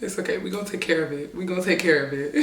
It's okay, we gonna take care of it. We gonna take care of it.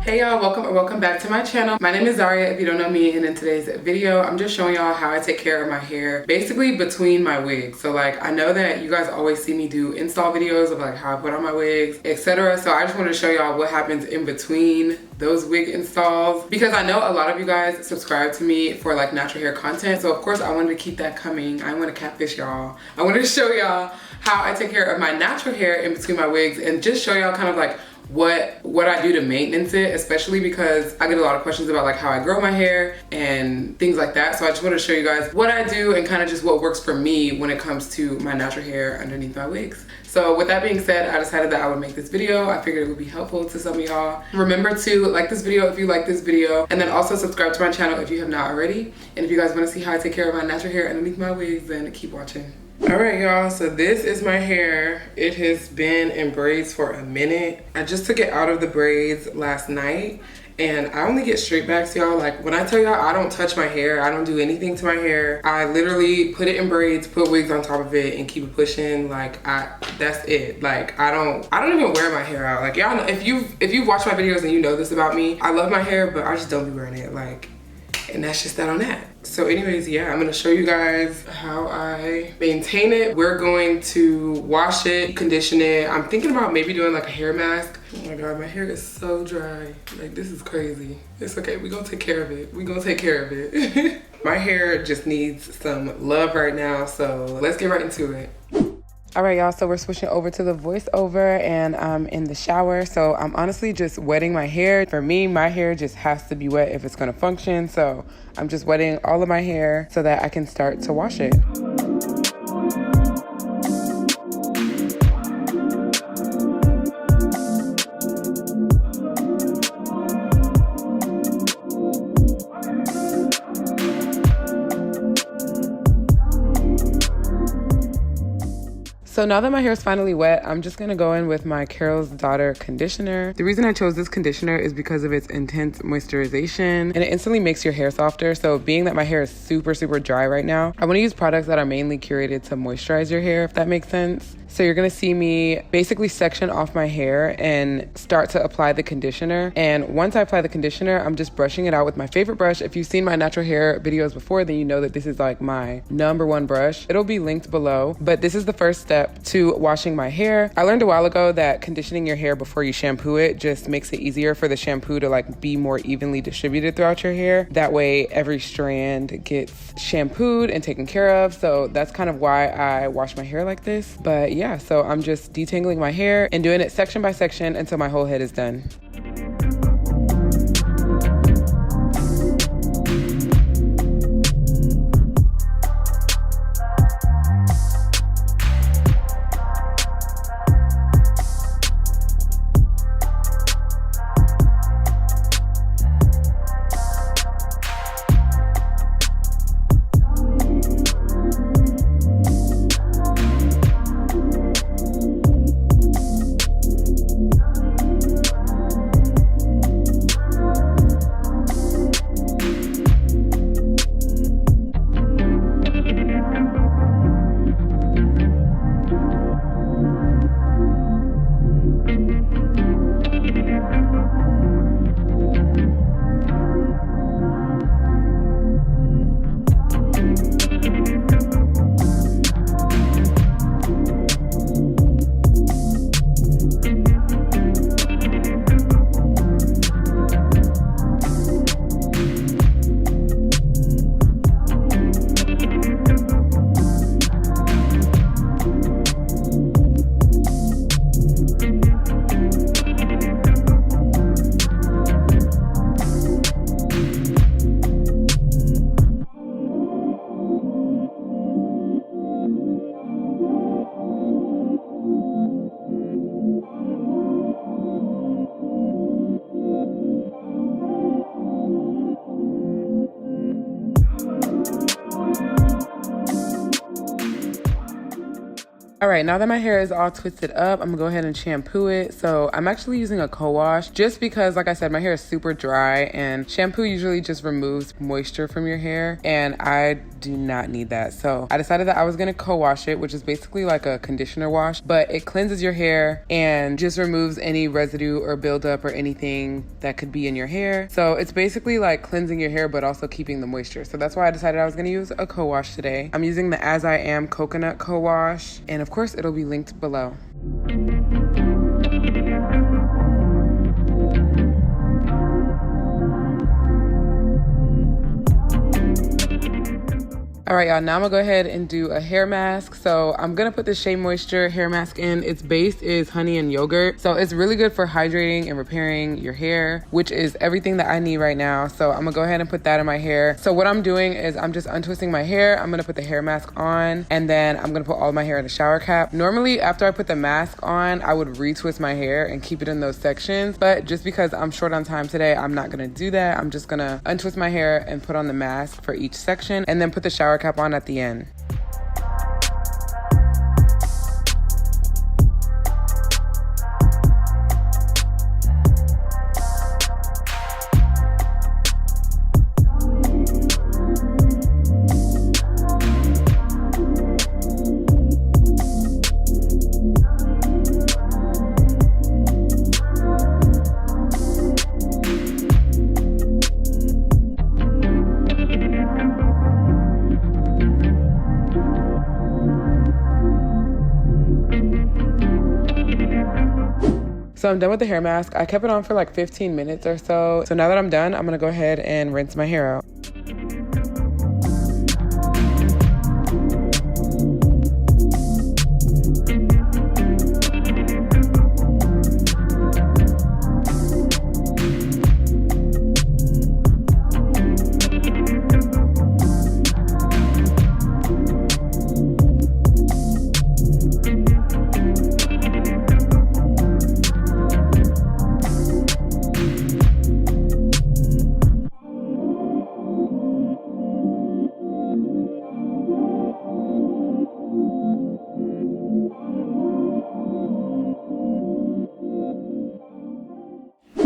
Hey y'all, welcome back to my channel. My name is Zahria if you don't know me, and in today's video I'm just showing y'all how I take care of my hair basically between my wigs. So like, I know that you guys always see me do install videos of like how I put on my wigs, etc. So I just wanted to show y'all what happens in between those wig installs, because I know a lot of you guys subscribe to me for like natural hair content, so of course I wanted to keep that coming. I want to catfish y'all. I wanted to show y'all how I take care of my natural hair in between my wigs and just show y'all kind of like what I do to maintenance it, especially because I get a lot of questions about like how I grow my hair and things like that. So I just want to show you guys what I do and kind of just what works for me when it comes to my natural hair underneath my wigs. So with that being said, I decided that I would make this video. I figured it would be helpful to some of y'all. Remember to like this video if you like this video, and then also subscribe to my channel if you have not already. And if you guys want to see how I take care of my natural hair underneath my wigs, then keep watching. All right, y'all, so this is my hair. It has been in braids for a minute. I just took it out of the braids last night, and I only get straight backs, y'all. Like, when I tell y'all I don't touch my hair, I don't do anything to my hair. I literally put it in braids, put wigs on top of it, and keep it pushing. Like, that's it. Like, I don't even wear my hair out. Like, y'all know, if you've watched my videos and you know this about me, I love my hair, but I just don't be wearing it. Like, and that's just that on that. So anyways, yeah, I'm gonna show you guys how I maintain it. We're going to wash it, condition it. I'm thinking about maybe doing like a hair mask. Oh my God, my hair is so dry. Like, this is crazy. It's okay, we gonna take care of it. We gonna take care of it. My hair just needs some love right now, so let's get right into it. All right, y'all, so we're switching over to the voiceover, and I'm in the shower. So I'm honestly just wetting my hair. For me, my hair just has to be wet if it's gonna function. So I'm just wetting all of my hair so that I can start to wash it. So now that my hair is finally wet, I'm just gonna go in with my Carol's Daughter conditioner. The reason I chose this conditioner is because of its intense moisturization, and it instantly makes your hair softer. So being that my hair is super dry right now, I wanna use products that are mainly curated to moisturize your hair, if that makes sense. So you're gonna see me basically section off my hair and start to apply the conditioner. And once I apply the conditioner, I'm just brushing it out with my favorite brush. If you've seen my natural hair videos before, then you know that this is like my #1 brush. It'll be linked below, but this is the first step to washing my hair. I learned a while ago that conditioning your hair before you shampoo it just makes it easier for the shampoo to like be more evenly distributed throughout your hair. That way every strand gets shampooed and taken care of. So that's kind of why I wash my hair like this. But yeah, so I'm just detangling my hair and doing it section by section until my whole head is done. All right, now that my hair is all twisted up, I'm gonna go ahead and shampoo it. So I'm actually using a co-wash just because, like I said, my hair is super dry and shampoo usually just removes moisture from your hair and I do not need that. So I decided that I was gonna co-wash it, which is basically like a conditioner wash, but it cleanses your hair and just removes any residue or buildup or anything that could be in your hair. So it's basically like cleansing your hair, but also keeping the moisture. So that's why I decided I was gonna use a co-wash today. I'm using the As I Am Coconut Co-Wash, and of course it'll be linked below. All right, y'all, now I'm gonna go ahead and do a hair mask. So I'm gonna put the Shea Moisture hair mask in. Its base is honey and yogurt. So it's really good for hydrating and repairing your hair, which is everything that I need right now. So I'm gonna go ahead and put that in my hair. So what I'm doing is I'm just untwisting my hair. I'm gonna put the hair mask on and then I'm gonna put all my hair in a shower cap. Normally, after I put the mask on, I would retwist my hair and keep it in those sections. But just because I'm short on time today, I'm not gonna do that. I'm just gonna untwist my hair and put on the mask for each section and then put the shower cap on at the end. So I'm done with the hair mask. I kept it on for like 15 minutes or so. So now that I'm done, I'm gonna go ahead and rinse my hair out.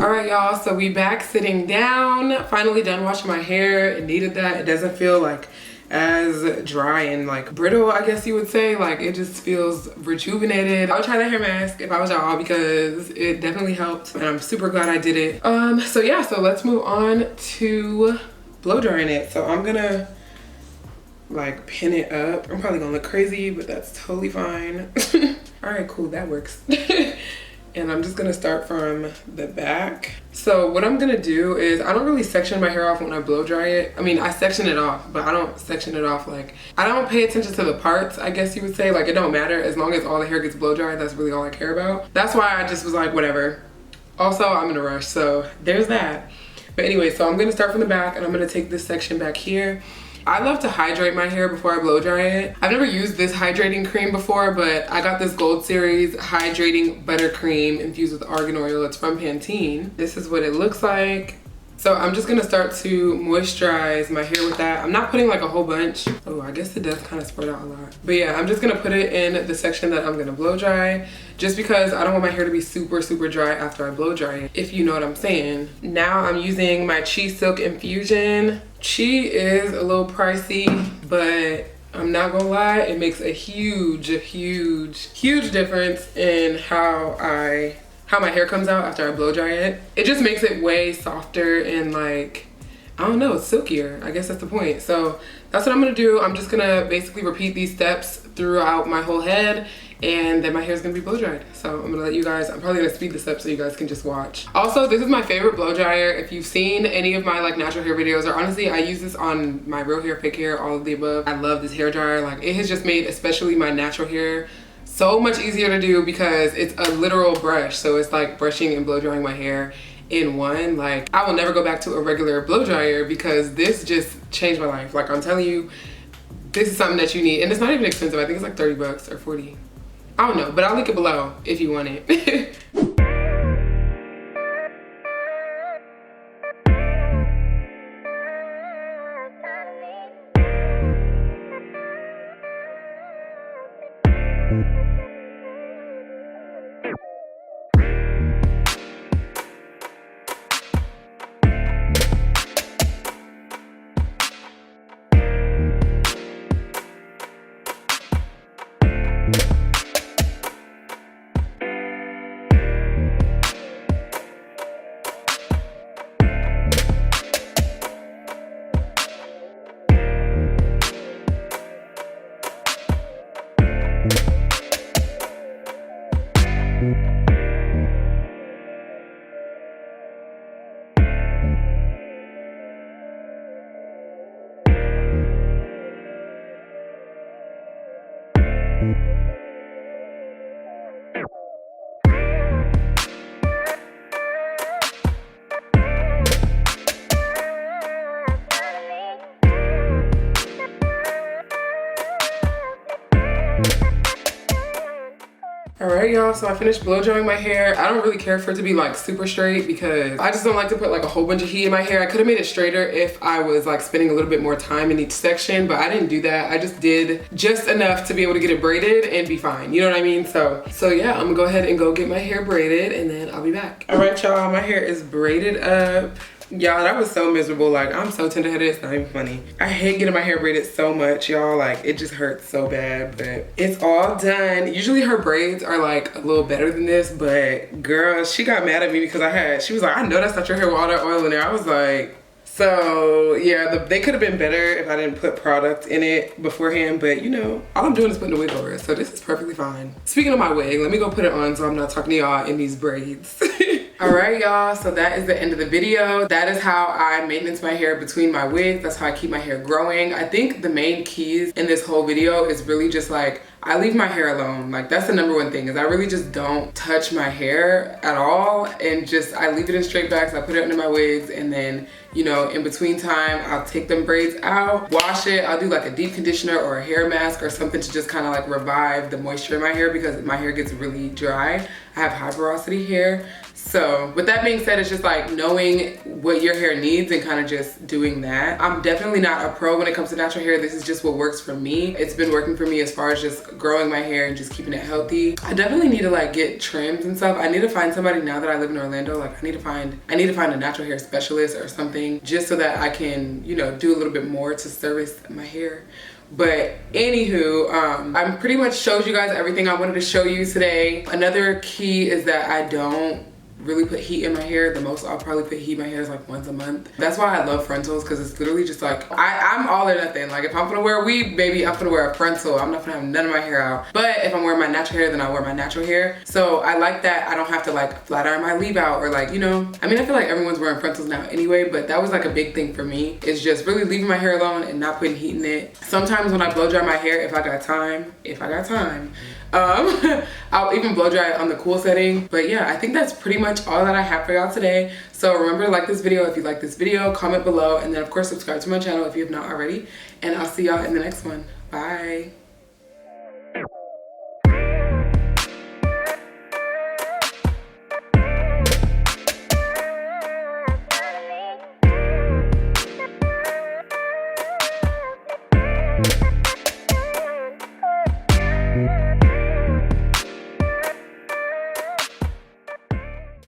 All right, y'all, so we back sitting down. Finally done washing my hair. It needed that. It doesn't feel like as dry and like brittle, I guess you would say. Like, it just feels rejuvenated. I would try that hair mask if I was y'all because it definitely helped and I'm super glad I did it. So yeah, so let's move on to blow drying it. So I'm gonna like pin it up. I'm probably gonna look crazy, but that's totally fine. All right, cool, that works. And I'm just gonna start from the back. So what I'm gonna do is, I don't really section my hair off when I blow dry it. I mean, I section it off, but I don't section it off like, I don't pay attention to the parts, I guess you would say. Like, it don't matter as long as all the hair gets blow dried. That's really all I care about. That's why I just was like, whatever. Also, I'm in a rush, so there's that. But anyway, so I'm gonna start from the back and I'm gonna take this section back here. I love to hydrate my hair before I blow dry it. I've never used this hydrating cream before, but I got this Gold Series Hydrating Butter Cream infused with argan oil. It's from Pantene. This is what it looks like. So I'm just gonna start to moisturize my hair with that. I'm not putting like a whole bunch. Oh, I guess it does kind of spread out a lot. But yeah, I'm just gonna put it in the section that I'm gonna blow dry, just because I don't want my hair to be super, super dry after I blow dry it, if you know what I'm saying. Now I'm using my Chi Silk Infusion. Chi is a little pricey, but I'm not gonna lie, it makes a huge, huge, huge difference in how my hair comes out after I blow dry it. It just makes it way softer and like, I don't know, it's silkier. I guess that's the point. So that's what I'm gonna do. I'm just gonna basically repeat these steps throughout my whole head, and then my hair is gonna be blow dried. So I'm gonna let you guys, I'm probably gonna speed this up so you guys can just watch. Also, this is my favorite blow dryer. If you've seen any of my like natural hair videos, or honestly, I use this on my real hair, fake hair, all of the above. I love this hair dryer. Like, it has just made especially my natural hair so much easier to do because it's a literal brush. So it's like brushing and blow drying my hair in one. Like, I will never go back to a regular blow dryer because this just changed my life. Like, I'm telling you, this is something that you need, and it's not even expensive. I think it's like 30 bucks or 40. I don't know, but I'll link it below if you want it. Alright y'all, so I finished blow drying my hair. I don't really care for it to be like super straight because I just don't like to put like a whole bunch of heat in my hair. I could have made it straighter if I was like spending a little bit more time in each section, but I didn't do that. I just did just enough to be able to get it braided and be fine. You know what I mean? So yeah, I'm gonna go ahead and go get my hair braided and then I'll be back. Alright y'all, my hair is braided up. Y'all, that was so miserable. Like, I'm so tender-headed, it's not even funny. I hate getting my hair braided so much, y'all. Like, it just hurts so bad, but it's all done. Usually her braids are like a little better than this, but girl, she got mad at me because she was like, I know that's not your hair with all that oil in there. I was like, so yeah, they could have been better if I didn't put product in it beforehand, but you know, all I'm doing is putting the wig over it, so this is perfectly fine. Speaking of my wig, let me go put it on so I'm not talking to y'all in these braids. All right, y'all, so that is the end of the video. That is how I maintenance my hair between my wigs. That's how I keep my hair growing. I think the main keys in this whole video is really just like, I leave my hair alone. Like, that's the #1 thing, is I really just don't touch my hair at all, and just I leave it in straight backs. I put it under my wigs, and then, you know, in between time, I'll take them braids out, wash it. I'll do like a deep conditioner or a hair mask or something to just kind of like revive the moisture in my hair because my hair gets really dry. I have high porosity hair. So with that being said, it's just like knowing what your hair needs and kind of just doing that. I'm definitely not a pro when it comes to natural hair. This is just what works for me. It's been working for me as far as just growing my hair and just keeping it healthy. I definitely need to like get trims and stuff. I need to find somebody now that I live in Orlando. Like I need to find a natural hair specialist or something just so that I can, you know, do a little bit more to service my hair. But anywho, I pretty much showed you guys everything I wanted to show you today. Another key is that I don't really put heat in my hair. The most I'll probably put heat in my hair is like once a month. That's why I love frontals, because it's literally just like, I'm all or nothing. Like if I'm gonna wear a weave, baby, I'm gonna wear a frontal. I'm not gonna have none of my hair out. But if I'm wearing my natural hair, then I wear my natural hair. So I like that I don't have to like flat iron my leave out or like, you know, I mean, I feel like everyone's wearing frontals now anyway, but that was like a big thing for me. It's just really leaving my hair alone and not putting heat in it. Sometimes when I blow dry my hair, if I got time, I'll even blow dry it on the cool setting. But yeah, I think that's pretty much all that I have for y'all today. So remember to like this video if you like this video, comment below, and then of course subscribe to my channel if you have not already. And I'll see y'all in the next one. Bye.